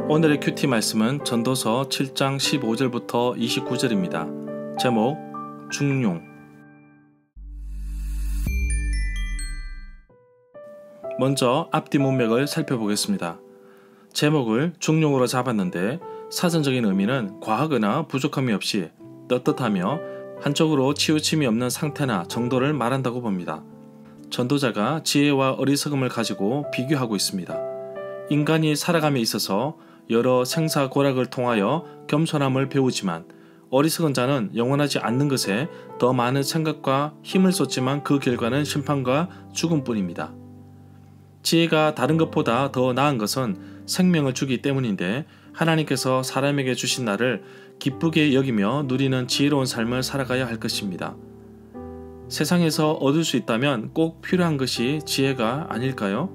오늘의 큐티 말씀은 전도서 7장 15절부터 29절입니다. 제목 중용. 먼저 앞뒤 문맥을 살펴보겠습니다. 제목을 중용으로 잡았는데 사전적인 의미는 과하거나 부족함이 없이 떳떳하며 한쪽으로 치우침이 없는 상태나 정도를 말한다고 봅니다. 전도자가 지혜와 어리석음을 가지고 비교하고 있습니다. 인간이 살아감에 있어서 여러 생사고락을 통하여 겸손함을 배우지만 어리석은 자는 영원하지 않는 것에 더 많은 생각과 힘을 쏟지만 그 결과는 심판과 죽음뿐입니다. 지혜가 다른 것보다 더 나은 것은 생명을 주기 때문인데 하나님께서 사람에게 주신 날을 기쁘게 여기며 누리는 지혜로운 삶을 살아가야 할 것입니다. 세상에서 얻을 수 있다면 꼭 필요한 것이 지혜가 아닐까요?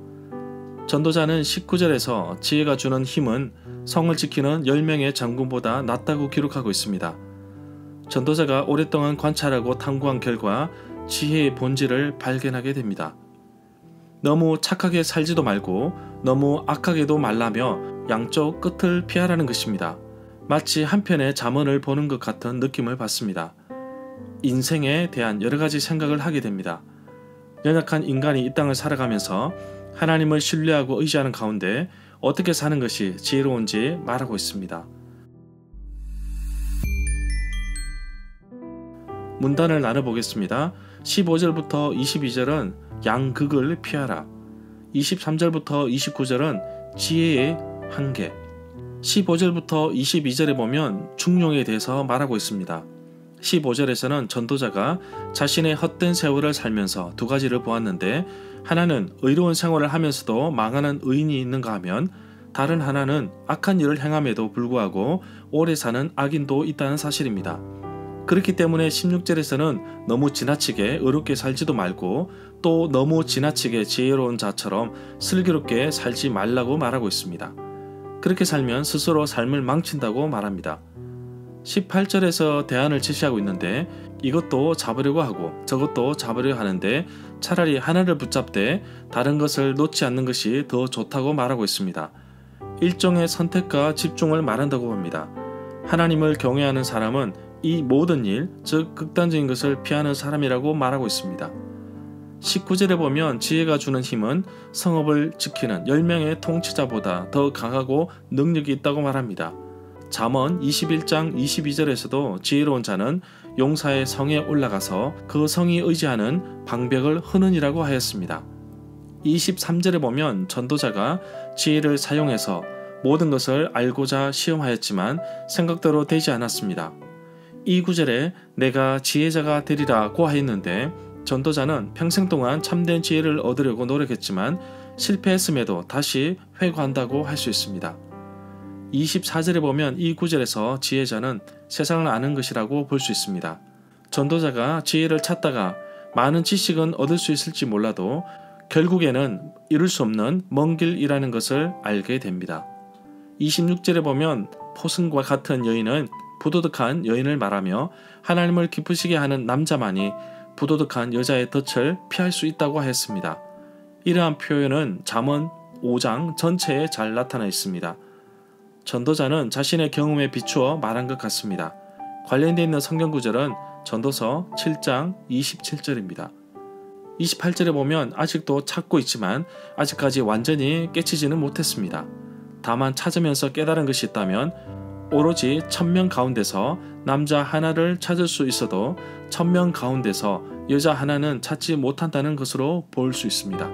전도자는 19절에서 지혜가 주는 힘은 성을 지키는 10명의 장군보다 낫다고 기록하고 있습니다. 전도자가 오랫동안 관찰하고 탐구한 결과 지혜의 본질을 발견하게 됩니다. 너무 착하게 살지도 말고 너무 악하게도 말라며 양쪽 끝을 피하라는 것입니다. 마치 한 편의 잠언을 보는 것 같은 느낌을 받습니다. 인생에 대한 여러 가지 생각을 하게 됩니다. 연약한 인간이 이 땅을 살아가면서 하나님을 신뢰하고 의지하는 가운데 어떻게 사는 것이 지혜로운지 말하고 있습니다. 문단을 나눠보겠습니다. 15절부터 22절은 양극을 피하라. 23절부터 29절은 지혜의 한계. 15절부터 22절에 보면 중용에 대해서 말하고 있습니다. 15절에서는 전도자가 자신의 헛된 세월을 살면서 두 가지를 보았는데 하나는 의로운 생활을 하면서도 망하는 의인이 있는가 하면 다른 하나는 악한 일을 행함에도 불구하고 오래 사는 악인도 있다는 사실입니다. 그렇기 때문에 16절에서는 너무 지나치게 의롭게 살지도 말고 또 너무 지나치게 지혜로운 자처럼 슬기롭게 살지 말라고 말하고 있습니다. 그렇게 살면 스스로 삶을 망친다고 말합니다. 18절에서 대안을 제시하고 있는데 이것도 잡으려고 하고 저것도 잡으려 하는데 차라리 하나를 붙잡되 다른 것을 놓지 않는 것이 더 좋다고 말하고 있습니다. 일종의 선택과 집중을 말한다고 봅니다. 하나님을 경외하는 사람은 이 모든 일, 즉 극단적인 것을 피하는 사람이라고 말하고 있습니다. 19절에 보면 지혜가 주는 힘은 성읍을 지키는 10명의 통치자보다 더 강하고 능력이 있다고 말합니다. 잠언 21장 22절에서도 지혜로운 자는 용사의 성에 올라가서 그 성이 의지하는 방벽을 흐느니라고 하였습니다. 23절에 보면 전도자가 지혜를 사용해서 모든 것을 알고자 시험하였지만 생각대로 되지 않았습니다. 이 구절에 내가 지혜자가 되리라고 하였는데 전도자는 평생 동안 참된 지혜를 얻으려고 노력했지만 실패했음에도 다시 회고한다고 할 수 있습니다. 24절에 보면 이 구절에서 지혜자는 세상을 아는 것이라고 볼 수 있습니다. 전도자가 지혜를 찾다가 많은 지식은 얻을 수 있을지 몰라도 결국에는 이룰 수 없는 먼 길이라는 것을 알게 됩니다. 26절에 보면 포승과 같은 여인은 부도덕한 여인을 말하며 하나님을 기쁘시게 하는 남자만이 부도덕한 여자의 덫을 피할 수 있다고 하였습니다. 이러한 표현은 잠언 5장 전체에 잘 나타나 있습니다. 전도자는 자신의 경험에 비추어 말한 것 같습니다. 관련되어 있는 성경구절은 전도서 7장 27절입니다. 28절에 보면 아직도 찾고 있지만 아직까지 완전히 깨치지는 못했습니다. 다만 찾으면서 깨달은 것이 있다면 오로지 1000명 가운데서 남자 하나를 찾을 수 있어도 1000명 가운데서 여자 하나는 찾지 못한다는 것으로 볼 수 있습니다.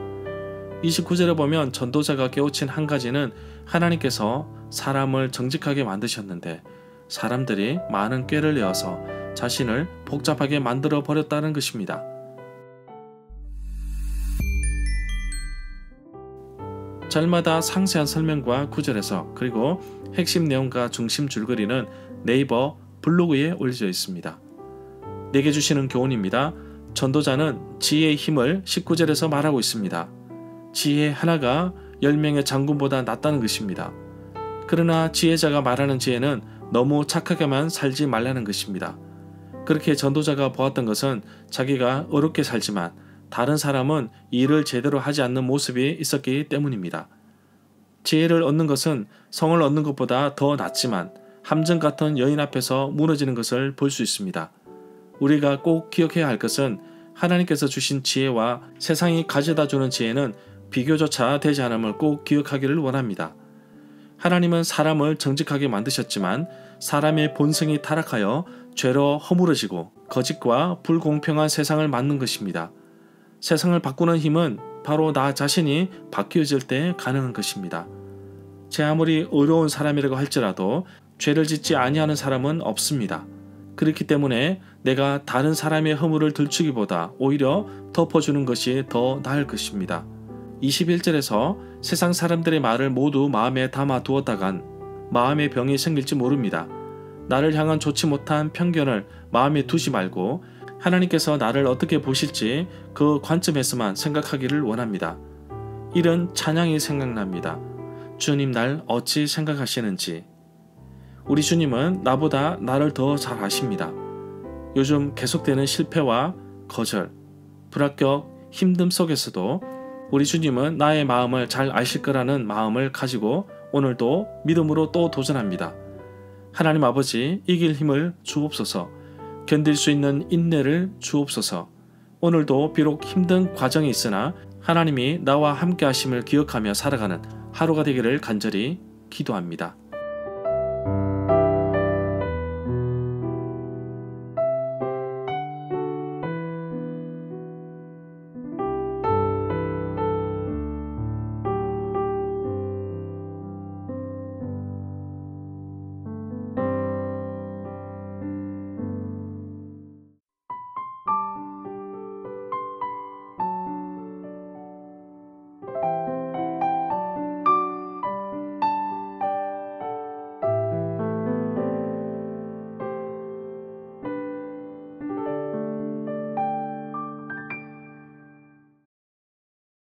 29절에 보면 전도자가 깨우친 한 가지는 하나님께서 사람을 정직하게 만드셨는데 사람들이 많은 꾀를 내어서 자신을 복잡하게 만들어 버렸다는 것입니다. 절마다 상세한 설명과 구절에서 그리고 핵심 내용과 중심 줄거리는 네이버 블로그에 올려져 있습니다. 내게 주시는 교훈입니다. 전도자는 지혜의 힘을 19절에서 말하고 있습니다. 지혜 하나가 10명의 장군보다 낫다는 것입니다. 그러나 지혜자가 말하는 지혜는 너무 착하게만 살지 말라는 것입니다. 그렇게 전도자가 보았던 것은 자기가 어렵게 살지만 다른 사람은 일을 제대로 하지 않는 모습이 있었기 때문입니다. 지혜를 얻는 것은 성을 얻는 것보다 더 낫지만 함정 같은 여인 앞에서 무너지는 것을 볼 수 있습니다. 우리가 꼭 기억해야 할 것은 하나님께서 주신 지혜와 세상이 가져다주는 지혜는 비교조차 되지 않음을 꼭 기억하기를 원합니다. 하나님은 사람을 정직하게 만드셨지만 사람의 본성이 타락하여 죄로 허물어지고 거짓과 불공평한 세상을 만든 것입니다. 세상을 바꾸는 힘은 바로 나 자신이 바뀌어질 때 가능한 것입니다. 제 아무리 어려운 사람이라고 할지라도 죄를 짓지 아니하는 사람은 없습니다. 그렇기 때문에 내가 다른 사람의 허물을 들추기보다 오히려 덮어주는 것이 더 나을 것입니다. 21절에서 세상 사람들의 말을 모두 마음에 담아 두었다간 마음의 병이 생길지 모릅니다. 나를 향한 좋지 못한 편견을 마음에 두지 말고 하나님께서 나를 어떻게 보실지 그 관점에서만 생각하기를 원합니다. 이런 찬양이 생각납니다. 주님 날 어찌 생각하시는지. 우리 주님은 나보다 나를 더 잘 아십니다. 요즘 계속되는 실패와 거절, 불합격, 힘듦 속에서도 우리 주님은 나의 마음을 잘 아실 거라는 마음을 가지고 오늘도 믿음으로 또 도전합니다. 하나님 아버지, 이길 힘을 주옵소서. 견딜 수 있는 인내를 주옵소서. 오늘도 비록 힘든 과정이 있으나 하나님이 나와 함께 하심을 기억하며 살아가는 하루가 되기를 간절히 기도합니다.